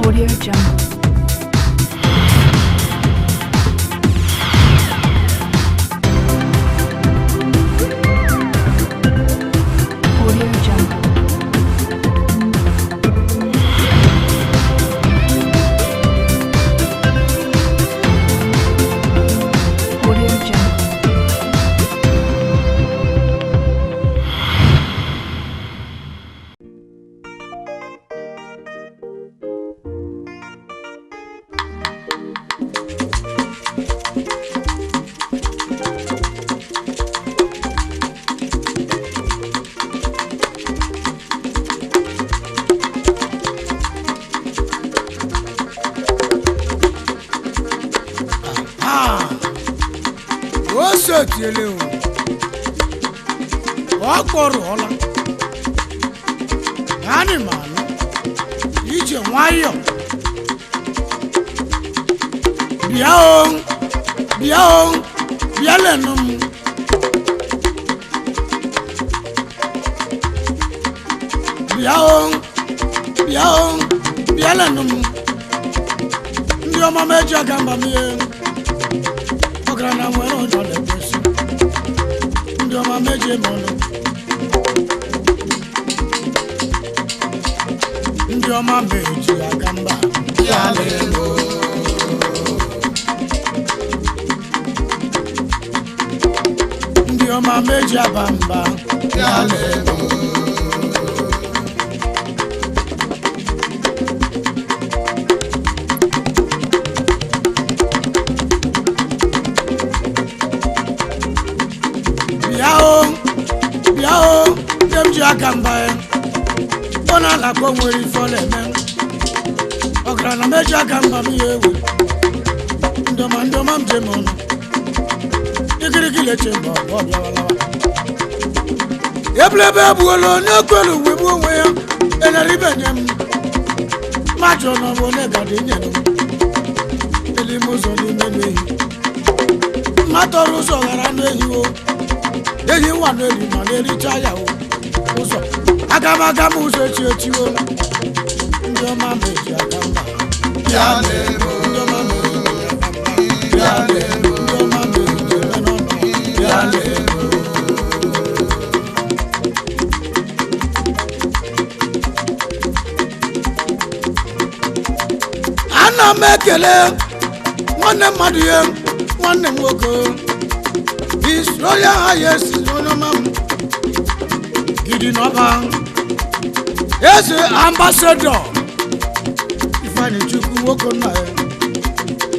Audio Jungle. Buolo no kwelu wibu we ena ribenyem macho no bone gadinye no eli muzo ni menwe matoru so gara no ehiwo ehi wa no eli ma le ri chaya o muzo agamaga muzo chichiwo ndo ma meji agamba ya lebo ndo ma meji ya lebo ndo ma meji no ya lebo na mekele nwanne mmadụ ya nwanne m nwoke His Royal Highness Onamam Gidi Noba Eze Ambassador Iheanyichukwu Nwokenna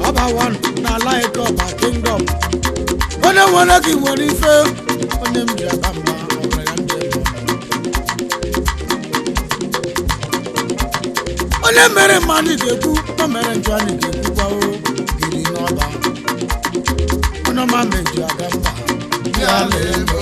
Ọba one na Ekeoba Kingdom onye nwere gị nwere ife onye m ji aba mba ọbara ya ndị onye mere mmadụ ga-ekwu o mere njọ anyị ga-ekwukwa o Gidi Noba Onoma meji aga mba ya lebo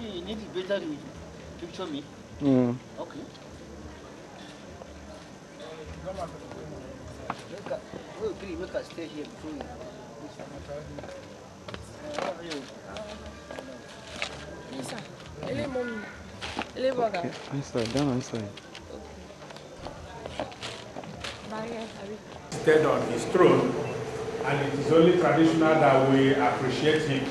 You need it better to picture me. Okay. Make us stay here before you. How are you? Yes, sir. Okay, inside, down inside. Seated on his throne, and it is only traditional that we appreciate him.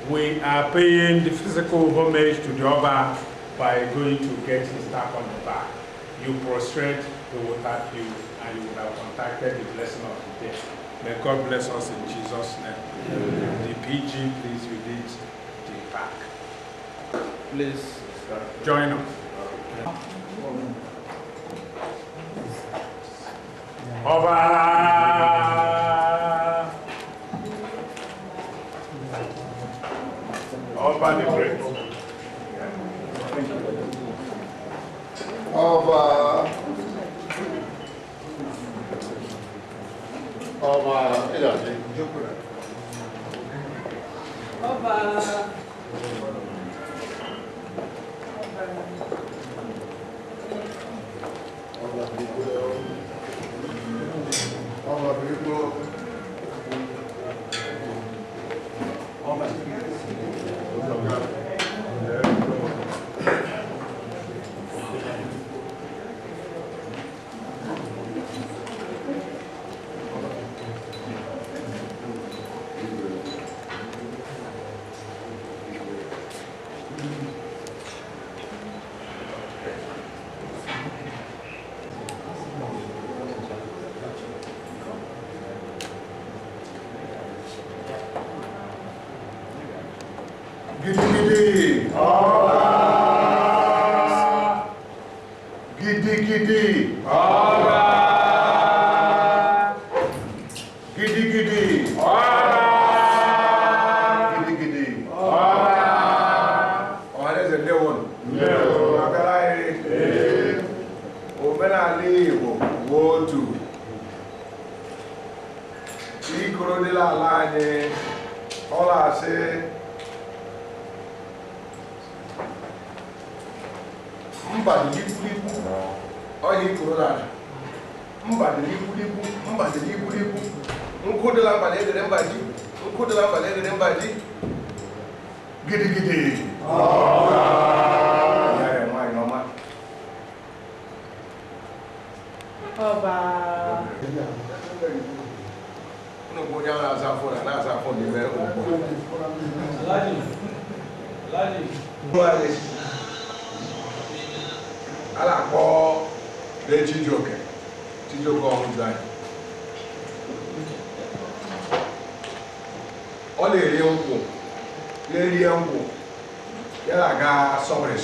We are paying the physical homage to the Oba by going to get his tap on the back. You prostrate, we will tap you, and you would have contacted the blessing of the day. May God bless us in Jesus' name. The PG, please, you did the back. Please join us. Oba! Oba the Great. Oba. Oba. Gidi gidi. Oba. Gidi gidi. Oba. Gidi gidi. Oba. Gidi gidi. Oba. What is the new one? Yeah. Omenali wo tu. Ikoro de la lanye. Ola se. Mbadi libu oyi kurona mbadi libu nkudela mbadi ede mbadi nkudela mbadi ede mbadi gidi gidi ya mai noma Oba. no go down as afọ ni me o Laji. alakọ de Chijioke ọhún jù anyị ọ na-eri nkwụ ya erie nkwụ ya na-aga sọmrị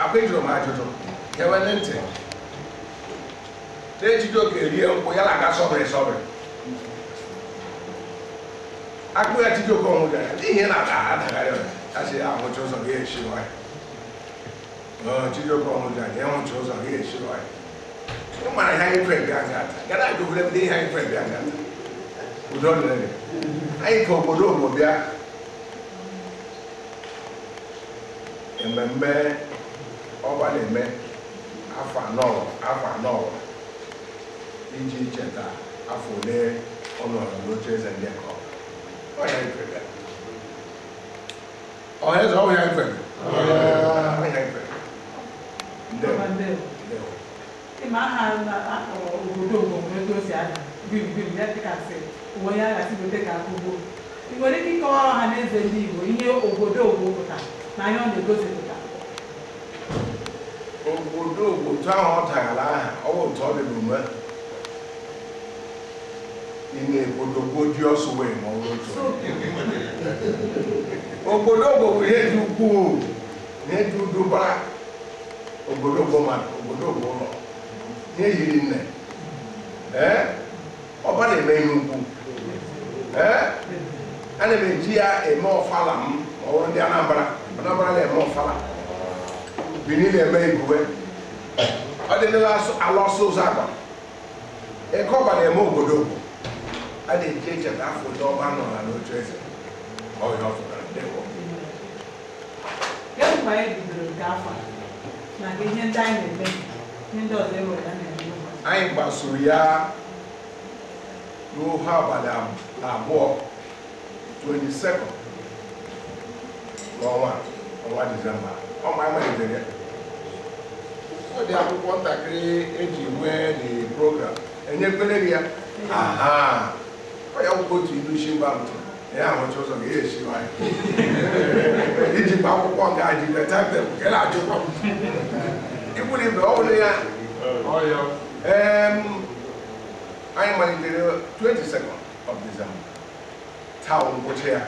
akwa ejiri m ajụjụ kewene ntị de Chijioke erie nkwụ ya na-aga sọmrị akpụ ya Chijioke ọhụrụ ya ihe na-adagharị asị ya ahụcha ụzọ gị echi nwanyị Chijioke ọhụrụ ya ịhụcha ụzọ gị echi nwanyị ị mara ihe anyị kwe bịa ngata gada agụgụre ndị ihe anyị kwe bịa ngata udo nere anyị ka obodo bịa mmemme ọba na-eme afọ anọ iji cheta afọ ole ọ nọrọ n'oche eze ndị nke ọba ọ ya ife bịa ọ eze ọ ya ife Ima aha na akpọrọ Ogwodogwo mgbe o si ada bim ya dịka sị onye a ga-asịgote ka akụgbo. Ị nwere ike ịkọwara ọha na eze ndị Igbo ihe Ogwodogwo pụtara na ihe ọ na-egosipụta? Ogwodogwo otu ahụ ọ tagara aha ọ bụ otu ọ dị n'ume ime Ogwodogwo dị ọsọ wee ma ọ bụrụ otu Ogwodogwo bụ ihe dị ukwuu ihe dị udubara Ogwodogwo mmadụ Ogwodogwo ụlọ ihe yiri nne ọba na-eme ihe ukwu a na-eji ya eme ọfala m ma ọ bụrụ ndị Anambra na-eme ọfala Bini na-eme Igwe ọ dị n'ala ọsọ ụzọ agba Ekeoba na-eme Ogwodogwo a na-eji echeta afọ ndị ọba nọla n'oche eze ọhịa ọfụtara ndewo Kedu mgbe anyị bidoro nke afọ na ihe ndị anyị na-eme ihe ndị ọzọ eweta na-eme? Anyị gbasoro ya n'ohe abalị abụọ 22nd n'ọnwa Disemba ọma malitere ọ dị akwụkwọ ntakịrị eji nwee the program enyekwere ya ọ ya akwụkwọ otu ilu isi mba ntụ ya ahụcha ụzọ ga-esi nwanyị iji gba akwụkwọ nga ji detective nke na-achụkwa ikwuru ibe ọ bụrụ ya anyị malitere 22nd of December taa ngwụcha ya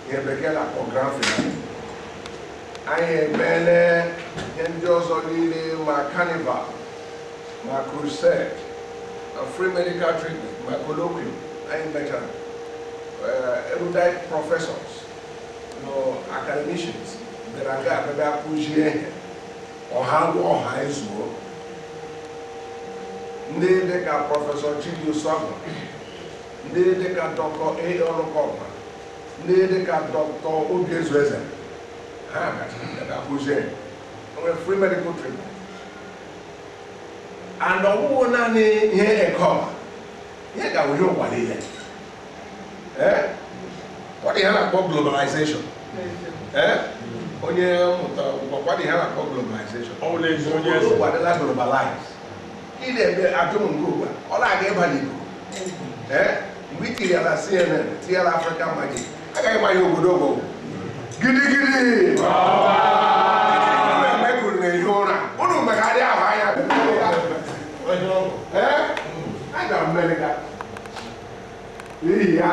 ihe bekee na-akpọ grand finale anyị emeela ihe ndị ọzọ niile ma carnival ma crusade ma free medical treatment ma colloquium anyị mechara erudite professors academicians bịara aga abịa akụzie ihe ọha ngwa ọha ezuo ndị dịka prọfesọ Chieftaincy ndị dịka dọkịta Ọnụkọma ndị dịka dọkịta Ogwodogwo Eze ha ga-akụzie nwere free medical treatment and ọ bụghị naanị ihe Ekeoba ihe ga-awụnye ụwa niile ọ dị ha na-akpọ globalization onye mmụta ụgbọkwa dị ha na-akpọ globalization ụwa dịla globalize ị na-eme ajụm nke ụwa ọ na-aga ịba n'Igbo mgbe ikiri ya na CNN tinyela African Magic agaghị manye Ogwodogwo gidigidi emekuru na-ehi ụra ụnụ megharị ahụ anya aga m Amerịka n'ihi ya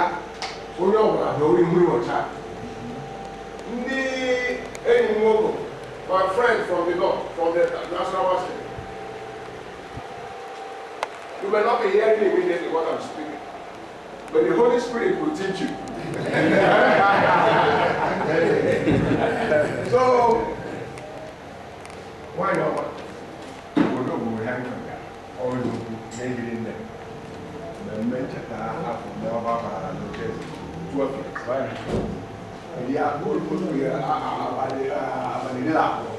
onye ọbụla dọrọ ihu nyocha ndị enyi m nwoke my friend from the north from the national state you may not be hearing immediately what I'm speaking but the Holy Spirit will teach you so why not Ogwodogwo bụ ya nka ọrụ okwu na-ehiri nne mmemme ncheta afọ ndị ọba bara n'oche ya bụrụ abalị dị abụọ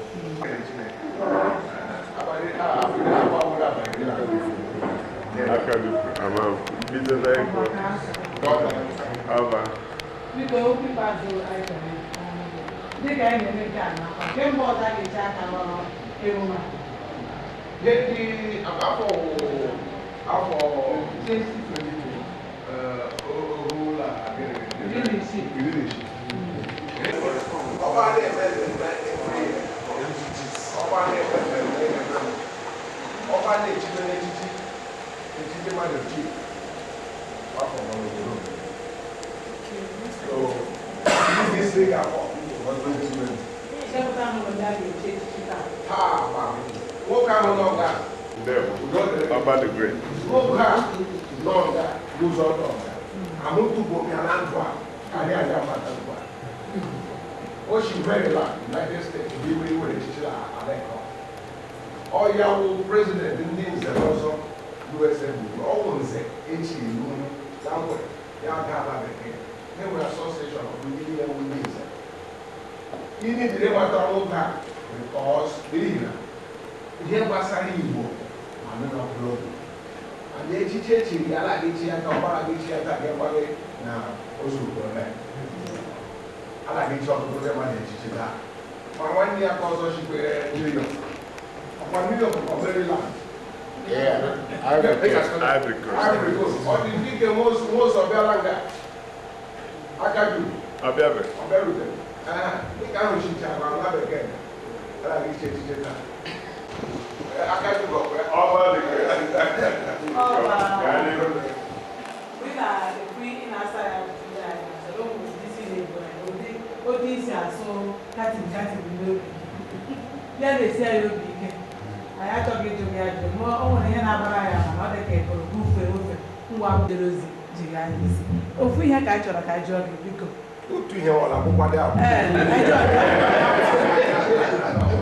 Biko okwu ikpeazụ anyị chọrọ dịka anyị na-eme nke a nakwa kemgbe ọzọ a ga-eji aka n'ọrụ emume afọ 2022 ọba na-echibe n'echichi mmadụ chief afọ ndị isi ga-afọ nwoke ahụ nọ nga nwoke a nọ nga ụzọ nọ nga amụtụgbo ya na ndụ a karịa ya mata ndụ a o si merila United States bụ iwe iwere echichi ala Ekọ ọ ya wụ prezident ndị nze ọzọ USA bụ ọwụ nze echi iwu na nwere ya ga-ala bekee enwere asosieshọn ọ bụ ndị niile wụ ndị nze ihe dịrị nwata nwoke a because n'ihi na ihe gbasara Igbo ma nụna ọbụla obi mana echichi echiri ya ala gịchi ya ka ọgbara gịchi ya ka ga-agbaghị na Ozuruigbo ala gịchi ọtụtụ ndị mmadụ echichi taa ma nwanne ya ka ọzọ chikwere New York ọkwa New York ọ Maryland Yeah, Ivory Coast. Ọ dị dike most of Yalanga. Akadu. Abiabe. Ọbẹ̀rùtẹ̀. Dịka ahụ chicha agwa nwa bekee. Ala gị iche echiche taa. Akadu bụ ọkwa. Ọba bekee. We na-ekwu ị na-asa ya ndị anyị na-asọrọ ụmụ isi na-ebu anyị ụdị isi asụ katin n'obi ya na-esi anyị obi ike anyị achọghị ịjụ gị ajụ ma o nwere ihe na-abara ya mana ọ dị ka ekporo bufe ofe ngwa bidoro ozi jiri anyị isi ofu ihe ka anyị chọrọ ka anyị jụọ gị biko otu ihe nwere akwụkwọ dị ahụ.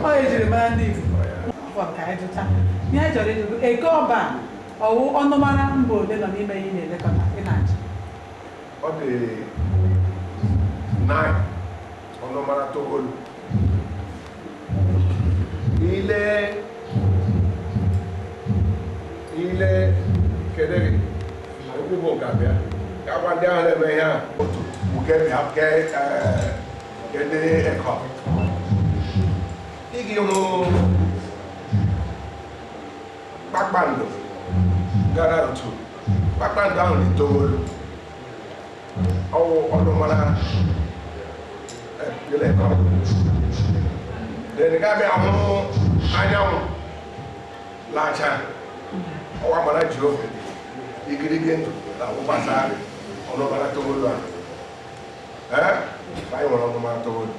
Ọ ejiri mara ndị Igbo afọ ka anyị jụcha ihe anyị chọrọ ịjụ Ekeoba ọwụ ọnụmara mba ole nọ n'ime ihe na-elekọta ị na-achị Ọ dị 9 ọnụmara Togolu. Ile kedere okwu bụ nke abịa ka gwa ndị ahụ na-eme ihe a otu nke bịa nke ndị Ekọ ị ga-ịhụ kpakpando gara otu kpakpando ahụ dị Togolu ọwụ ọnụmara Ekọ then ga-abịa hụ anyanwụ lacha ọwa mara Jehova igirigi ndụ na ụgbasa ọnụmara Togolu ahụ anyị nwere ọnụmara Togolu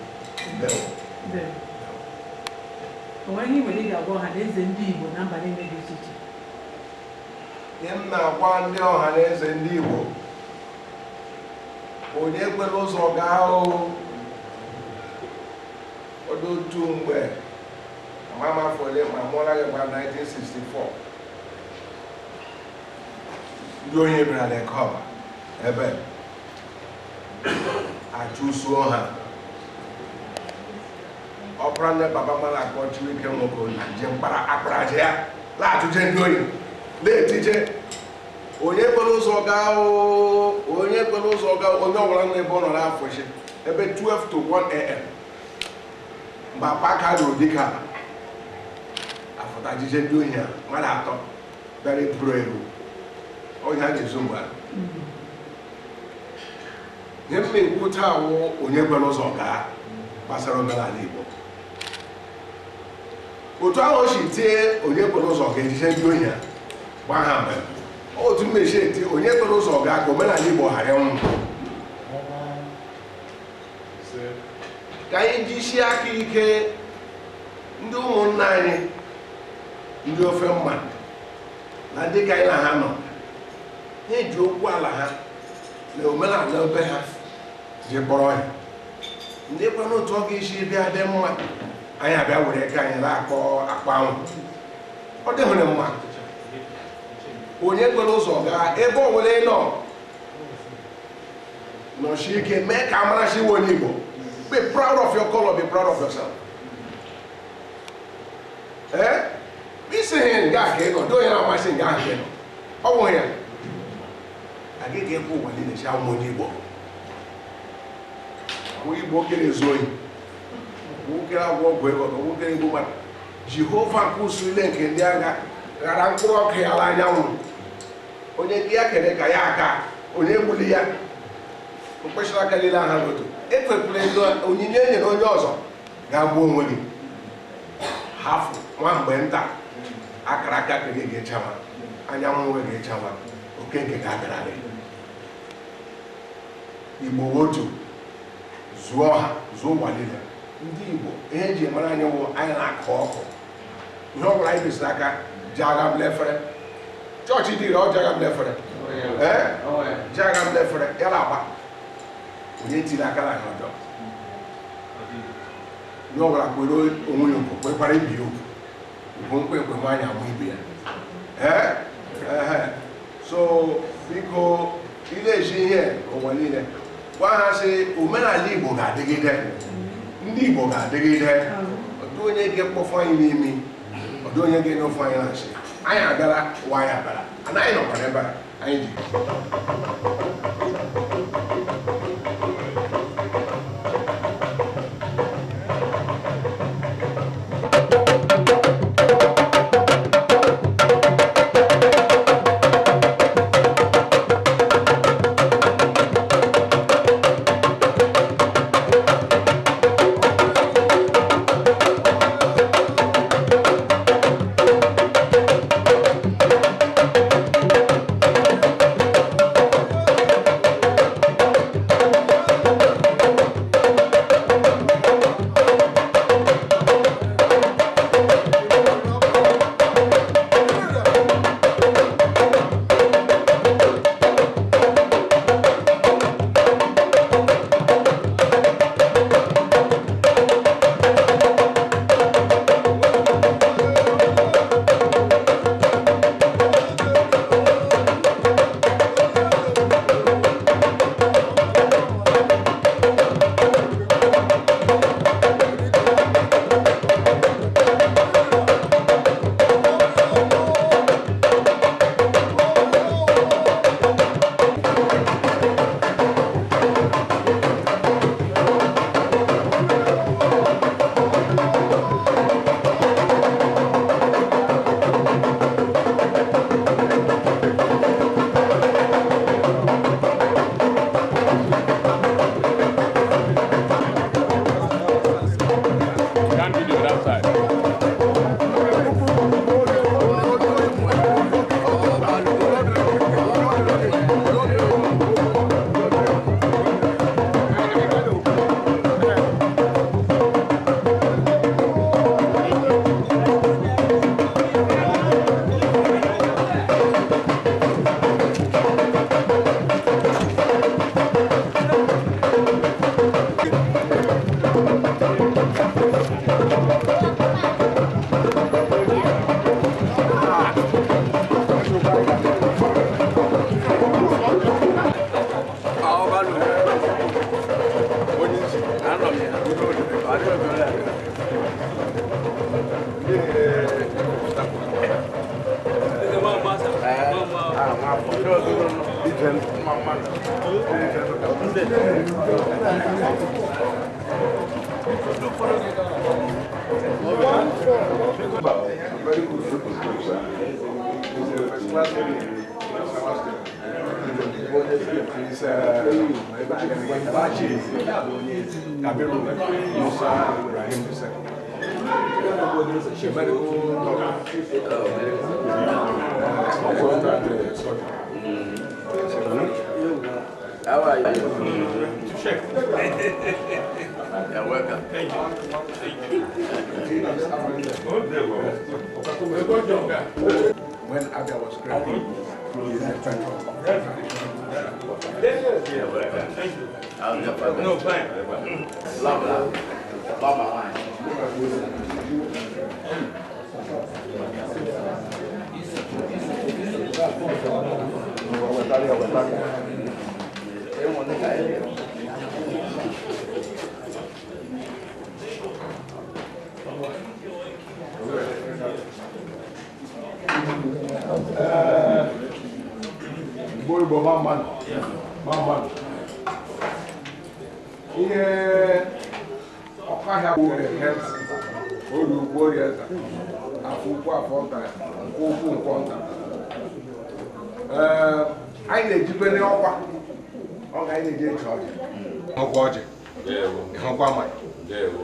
onwe ihe nwere ị ga-agwa ọha na eze ndị Igbo na mba niile dị iche iche ihe m na-agwa ndị ọha na eze ndị Igbo onye kwere ụzọ gaa otu mgbe amamafọ ole ma mụọla gị gba 1964 ndị onye bịara na Ekeoba ebe achụsuo ha ọbụra ndị baba mara akpọ Chiwike nwoke na nje mkpara akparaje ya laatụje ndị oyi na-etije onye kwere ụzọ gaa onye ọbụla nọ ebe ọ nọ n'afọ chi ebe 12 to 1 a.m. mgbe apaka ruru dịka afọtajije ndị ohi a mmadụ atọ bịara eburu ego onye a ga-ezo mgbe ihe m na-ekwu taa wụ onye kwere ụzọ gaa gbasara omenala Igbo otu ahụ o si tie onye kwere ụzọ ga-ejije ndị ohi a gba ha mgbe otu mmechi eti onye kwere ụzọ gaa ka omenala Igbo ghara ịnwụ ka anyị jisie aka ike ndị ụmụnna anyị ndị ofe mma na ndị ka anyị na ha nọ ha eji okwu ala ha na omenala ebe ha ji kpọrọ ya ndị kwa n'otu ọ ga-esi bịa dị mma anyị abịa were ka anyị na-akpọ akpa ahụ ọ dịghịrị mma onye kwere ụzọ gaa ebe ọ were nọ nọchi ike mee ka amarachi iwe onye Igbo. Be proud of your color, be proud of yourself. Be saying, God, do you know my saying, God, oh, yeah. I get a poor one in the shower, Modibo. We walk in his way. Walk out, walk away, walk in the woman. Jehovah Kusulek and Yaga, Raranko, Kayalan. Onye Yakane Kayaka, Onye Mulia. Professional Kalila Hagoto. Ekwepụla onyinye enye na onye ọzọ ga-agbu onwe gị hafụ nwa mgbe nta akara aka ka gị ga-echawa anyanwụ nwe ga-echawa oke nke ga-abịara gị Igbo otu zụọ ha zụọ ụwa niile ndị Igbo ihe eji mara anyị wụ anyị na-akụ ọkụ ihe ọ bụla anyị bisiri aka ji agha m lefere chọọchị dị ire ọ ji agha m lefere ji agha m lefere ya na agba onye tiri aka na ọjọọ nye ọbụla kwere onwe ya okwu kwekwara ibi okwu bụ mkpekwe nwaanyị amụ ibe ya so biko ị na-eji ihe ụwa niile gwa ha sị omenala Igbo ga-adịgide ndị Igbo ga-adịgide ọdụ onye ga-ekpofu anyị n'imi ọdụ onye ga-enyofu anyị na nsị anyị abịara ụwa anyị abịara anaghị nọkwara ebe a anyị ji How are you? You're welcome. Thank you. When Aga was created, he is a friend of You're welcome. Thank you. No, fine. Love my wine. Igbo man. Ihe ọkahịa bụ health olu ugbo ya afọ ukwu afọ nta nke ukwu nkwọ nta. Anyị na-ejibe n'ọkwa ọ ga anyị na-eji eji ọjị ọkwa ọjị ọkwa ma ndewo.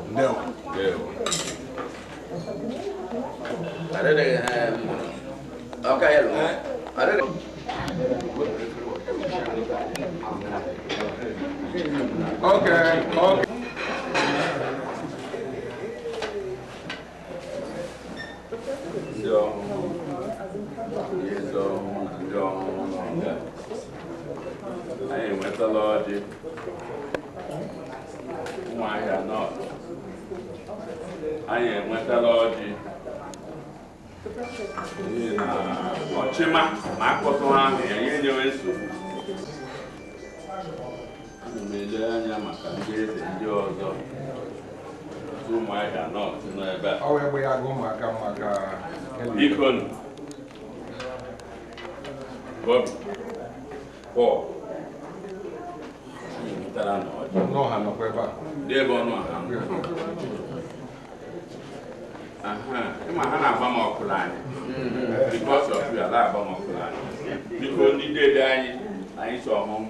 Okay. I methodology. I methodology. Ochima, Makoto, and Yenyo. Millennia, Macandis, and yours. Whom I cannot know about. Oh, we are going to Beacon. Bob. Four. No, I'm not going back. They born one. Because of you, I because the day I saw home.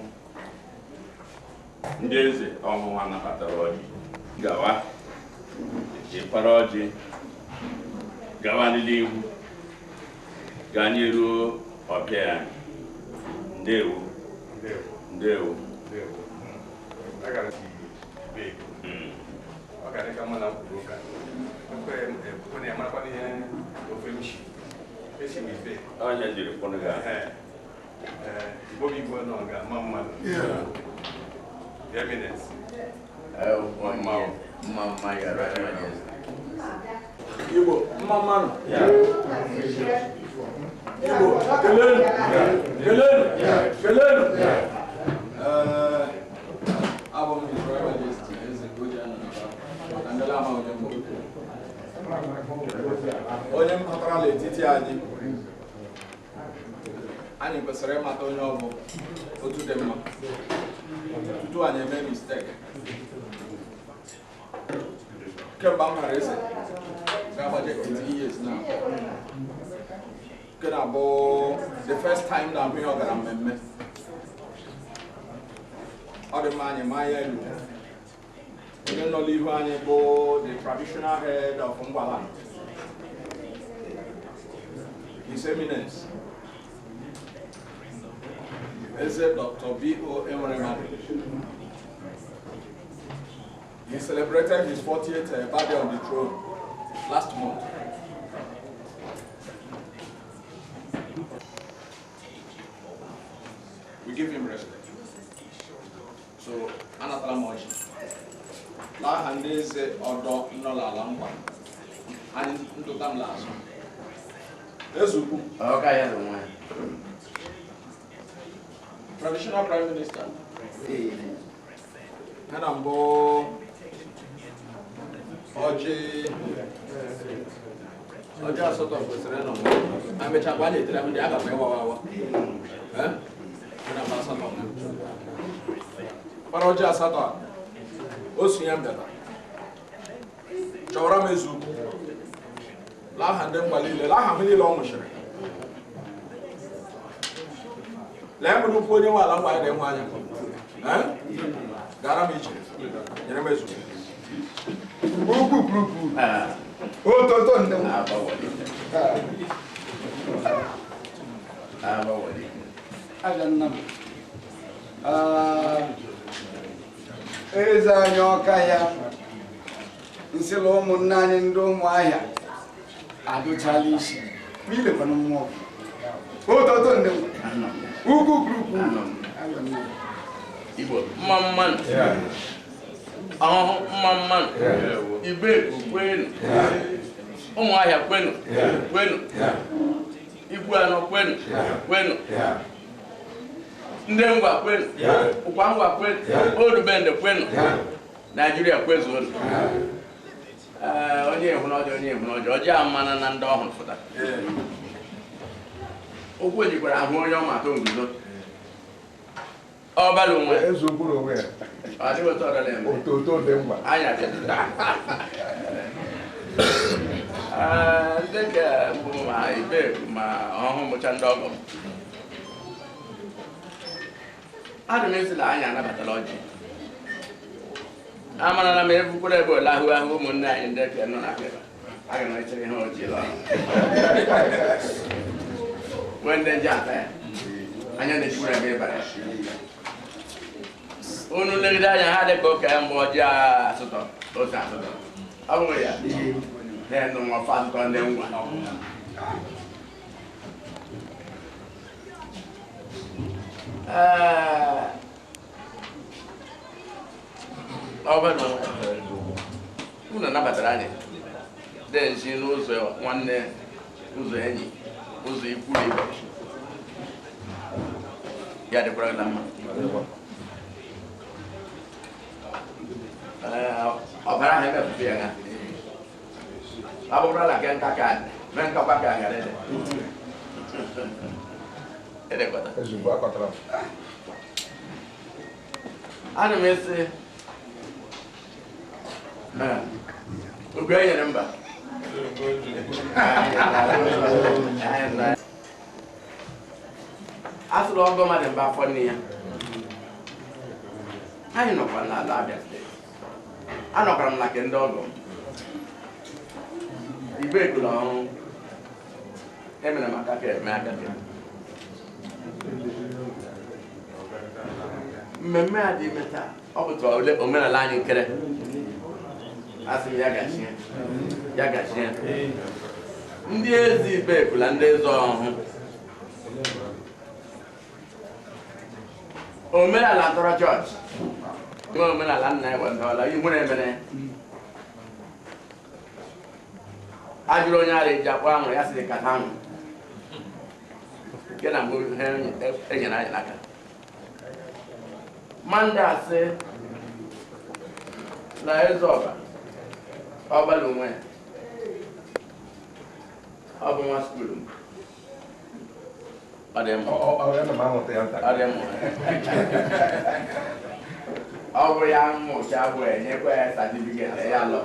Ndeze ọmụma nabatara ọjị gawa ịkpara ọjị gawa n'ihu gaa n'iru ọbịa anyị. Ndewo. Onye jiri kpọnụ ga Eminence. Mama, you're right. Igbo, Mama. Igbo, Kelenu. Abom is Royal Majesty, is a good and the Lama of the Moon. Onem Patrale, Titiani. And in Pasarema, Tonyo, go to them. Do a mistake. Came back and raised it. 80 years now. The first time that we are going to meet. Other man in my area. We don't know the traditional head of Ngwalan. His Eminence. Eze Dr. B.O. Emerimadu. He celebrated his 40th birthday on the throne last month. We give him respect. So, Anatala Moji. La Handeze Odo Nola Lamba. And into them last. Ezubu. Okay, Traditional Prime Minister, ana mbụ ọjị asatọ kwesịrị ịnọ amechakwa a na-etere ndị aga m ịwawawa ana m asatọ mara ọjị asatọ o si ya mbịata chọwara m eziokwu laha ndị mgba niile laha m niile ọ nwụchiri lee m nnukwu onye nwe ala mgba anyị na-enwe anya gara m iche nyere m eziokwu ototo nne aga nna m eze anyị ọka ya nsịla ụmụnne anyị ndị ụmụahịa adụchala isi ma ilekwana mmụọ ototo nne ugwu group Igbo mma mmanụ ahụhụ mma mmanụ ibe kwenu ụmụahịa kwenu kwenu igwe anọ kwenu kwenu ndị ngwa kwenu ụkwa ngwa kwenu orubende kwenu Naijiria kwezuonu onye ehunọjọ ọjọọ amana na ndị ọhụrụ fụta okwu ejikwara ahụ onye ọma atọ nguzo ọbalụ onwe ezogburu onwe ya adịghị otu ọdọla eme ototo dị mgba anya dị ndị nke mbụ ma ibe ma ọhụụ mụcha ndị ọgọ adị m esi na anyị anabatala ọjị amarala m ebukwara ebe ole ahụ ụmụnne anyị ndị ke nọ na akịba aga m echere ihe ojii lọ nwee ndị nje ata ya anya na-echikwara ebe ịbara ya unu legide anya ha dị ka ụka ya mgbe ọjị asụtọ otu asụtọ ọ bụrụ ya na-enụ nwafa asụtọ ndị ngwa ọbụna unu nabatara anyị dị nsi n'ụzọ nwanne ụzọ enyi ụzọ ikwu na ibe ya dịkwara na mma ọbara ahụ emefufu ya ha ọ bụrụ na ke nka ka mee nkakwa ka gara ede edekwata ezugbo akọtara ana m esi oge e nyere mba asụrụ ọgọ mmadụ mba afọ nne ya anyị nọkwa n'ala Abia steeti anọkwara m na ke ndị ọgọ ibe ekulu ọhụrụ emere m aka ka eme aka ka mmemme a dị ime taa ọ bụ tụọ omenala anyị nkere asị m ya gachie ndị ezi ibe ekula ndị eze ọhụụ omenala tọrọ chọọchị nwe omenala nna ya wendọla ihu na-emere ajụrụ onye ara eji akpọ anwụrụ ya sịrị kata anwụ nke na mgbe ihe enyere anyị n'aka manda asị na eze ọba ọbala onwe ya ọ bụ nwa skuulu m ọ dị mma ọ bụ ya mmụcha bụ enyekwa ya satifiketi ya lọ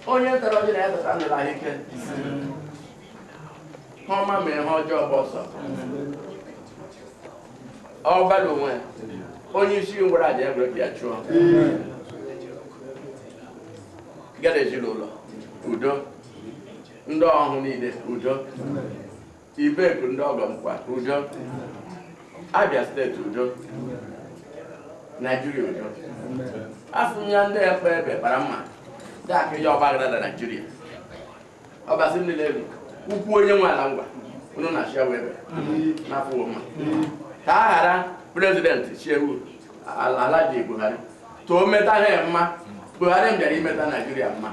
onye tọrọ ọjị na ya tọta nụrụ ahụike ọma mere ihe ọjọọ bụ ọsọ ọbala onwe ya onye isi ngwara aja egwere ya chụọ gada ezinụlọ udo ndị ọhụụ niile udo ibeku ndị ọgọ nkwa udo Abia steeti udo Naijiria udo asị m ya ndị ekpe ebe kpara mma dị aka ihe ọgbaghara na Naijiria ọbasị niile elu ukwu onye nwe ala ngwa unu na chiawa ebe n'afọ mma ka a ghara prezidenti Shehu Alhaji Buhari too meta ha mma Buhari bịara imeta Naijiria mma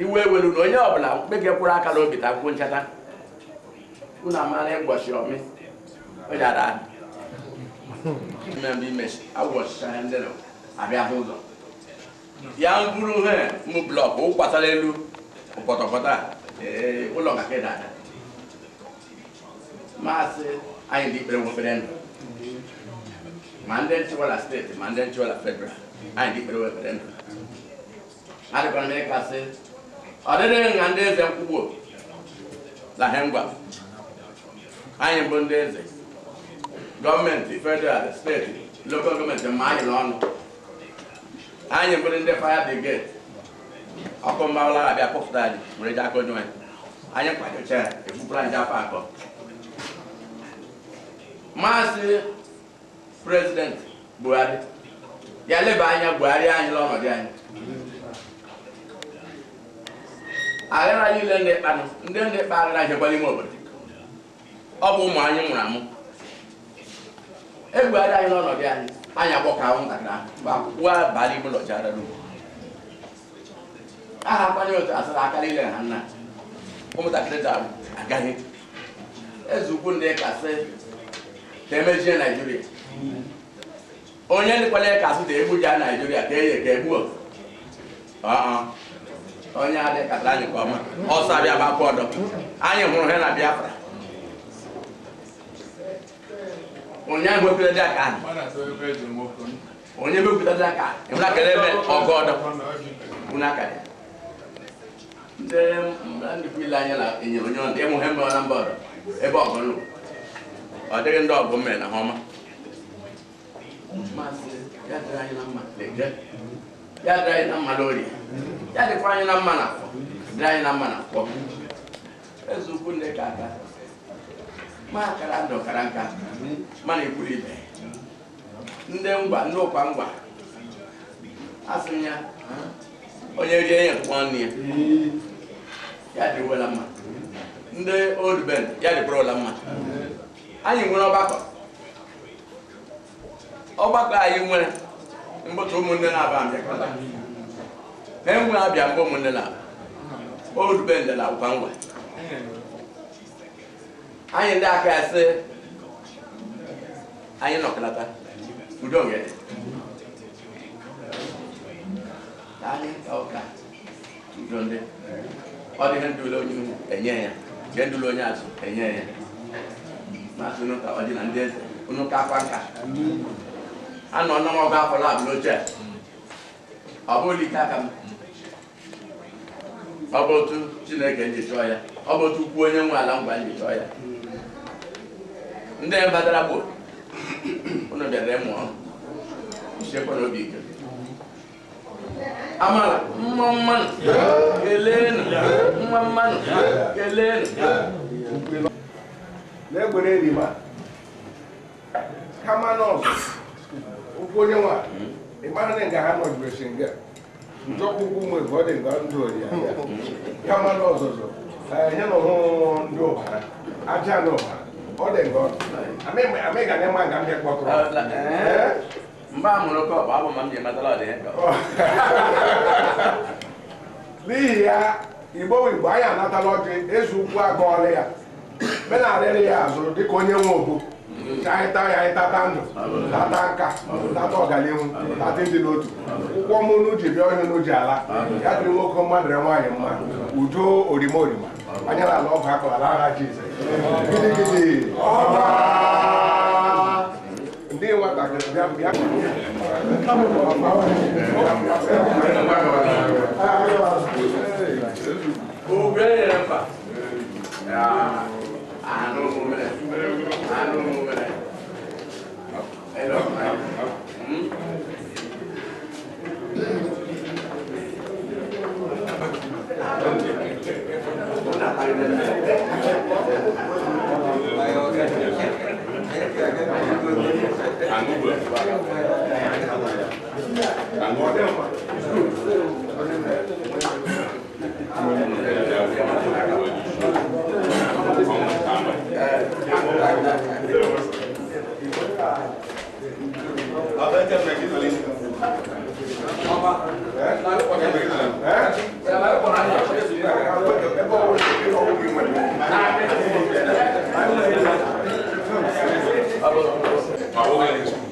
iwe ewelu na onye ọbụla mkpekekwuru aka n'obi ta kwuo nchata unu amara ịgbọchi ọmị ojara Maybe mesh. I was trying to. I be a hold. Young Guru here, move block. Oh, Patalelu, Potopata. Uloga Kedada. Master, I am the referendum. Mandan Chola State, Mandan Chola Federal. I am the referendum. I don't make us say, other than Andes and Kubo, La Hemba. I am Bundese. Government, federal, state, local government, and my lawn. I am putting the fire brigade. I'll come out like a post daddy, Redaco joint. I am quite a chair, if you plan Japan. Master President Buhari. Yalebanya Buhari and Lord again. I don't know you learn then the paradise of Balimobile. Obu Manu. Everybody I know again. I am walk out like that. But what valuable of Jaradu? I have one of us like a little Hannah. Come with a letter. I got it. As you couldn't make us say, Temeji Nigeria. Only the Paleka, the Abuja Nigeria, they work. Only the Catalan comma. Also, I have a quarter. I am Mohena Biafra. Onye go pele daka. Onye go pele daka. Una kelebe ogodo. Una kale. Dem ndi pilanya la enyo nyo ndi mo hemba na mboro. Ebe ogonu. Odege ndo ogo me na homa. Mase ya drai na ma leje. Ya drai na malori. Ya de kwanya na mana. Drai na mana ko. Ezuku ne kaka. Ma karando karanka. Mani kulibe. Nde ngwa ndo kwa ngwa. Asinya. Onye ri eyan kwon ni. Ya di wala ma. Nde old ben ya di pro la ma. Anyi nwere ọgbakọ. Ọgbakọ anyị nwere mgbọtụ ụmụnne na-aba ambịakọta. Na-enwe abịa mgbe ụmụnne na old ben dị na ụkwa ngwa. Anyị ndị aka ya sị anyị nọkọlata udo ngede. Anyị ka ụka udo ndị ọ dịghị ndụlọ onye enye ya nke ndụlọ onye azụ enye ya. Masị unu ka ọ dị na ndị eze unu ka akwa nka anọ n'ọgụ afọ labụ n'oche ọ bụ olike aka m ọ bụ otu Chineke ji chọọ ya ọ bụ otu ukwu onye nwe ala ngwa ji chọọ ya. Ndị mbadara gboo unu bịara ịmụọ ichekwa n'obi ike amala mma mmanụ kelenu mma mmanụ kelenu na-egbere erima kama nọọsụ ụkwụ onye nwa ịmara na nga ha nọjibesi nga njọkwụkwụ ụmụ ego ọ dị nga ndụ ori ya kama n'ọzọzọ ihe na ọhụụ ndị ụbara aja na ụbara ọ dị nga ọdụ amị ga na-ema nga mbịa kpọtụrụ mgbe a mụrụ ka ọ bụ abụ ma m ji emetala ọ dị ya n'ihi ya igbo anyị anatala ọjị eze ukwu agọọla ya menarịrị ya azụ dịka onye nwe obu anyị taa ya anyị tata ndụ tata nka tata ọganihu tata ndị n'otu ụkwụ ọmụnụ ji bịa onye n'uji ala ya dịrị nwoke mmadụ nwaanyị mma udo orima orima anya na ala ọgụ akọrọla agha Jizọs gidigidi ndị nwatakịrị bịa Organization.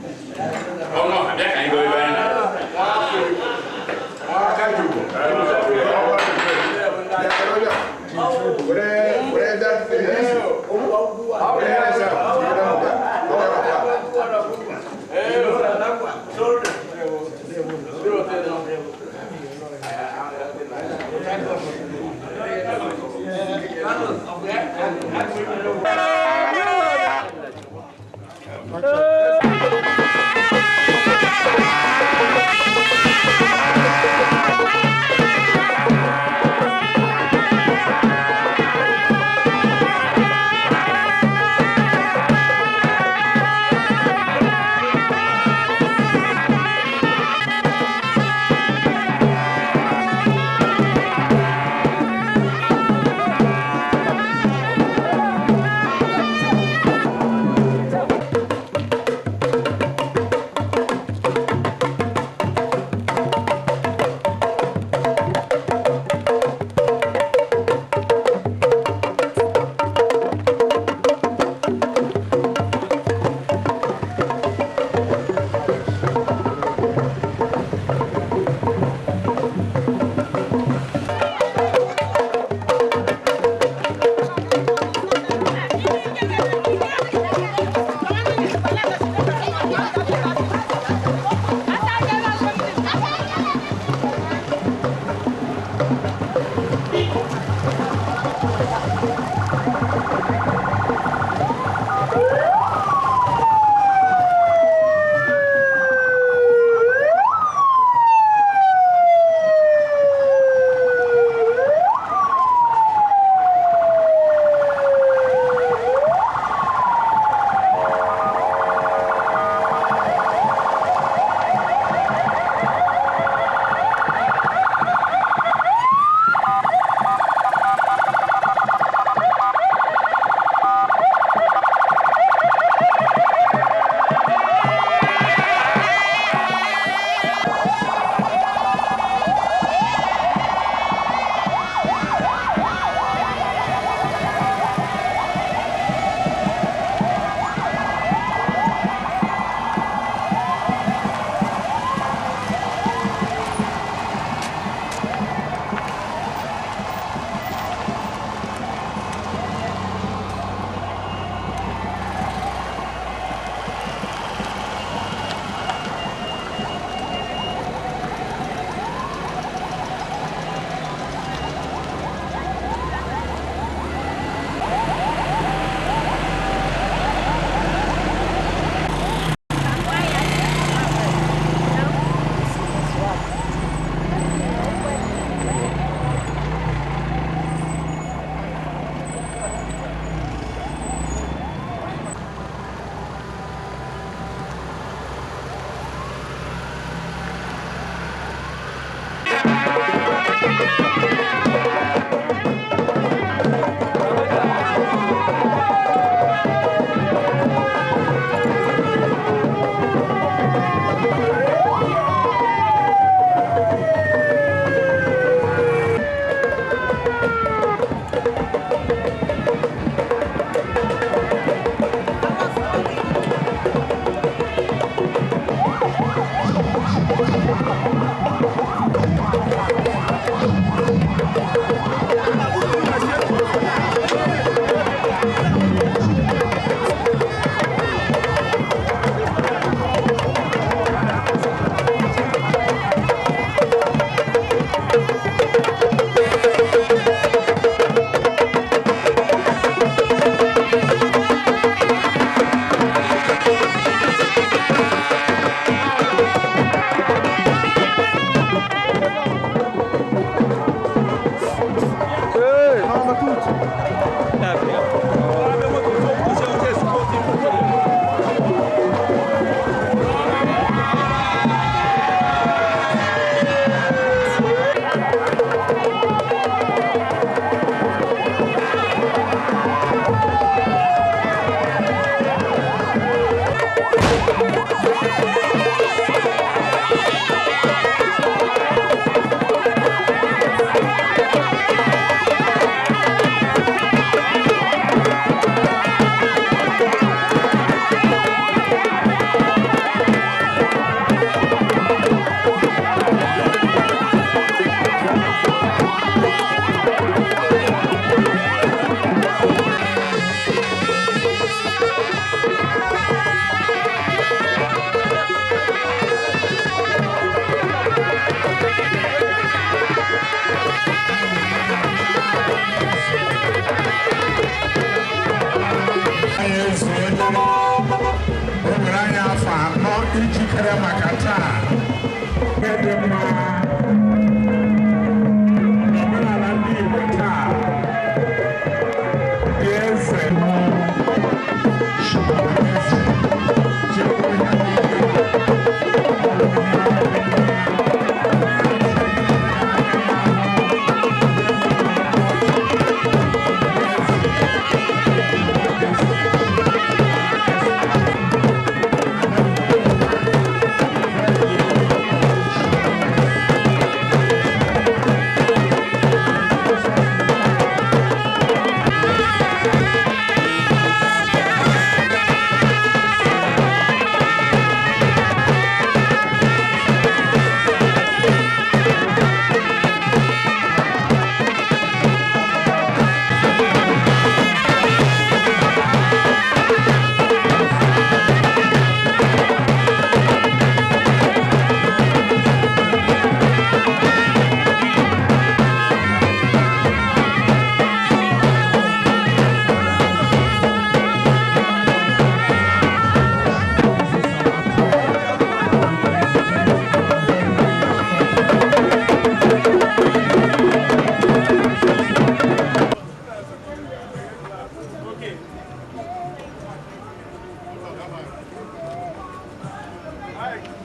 Hi.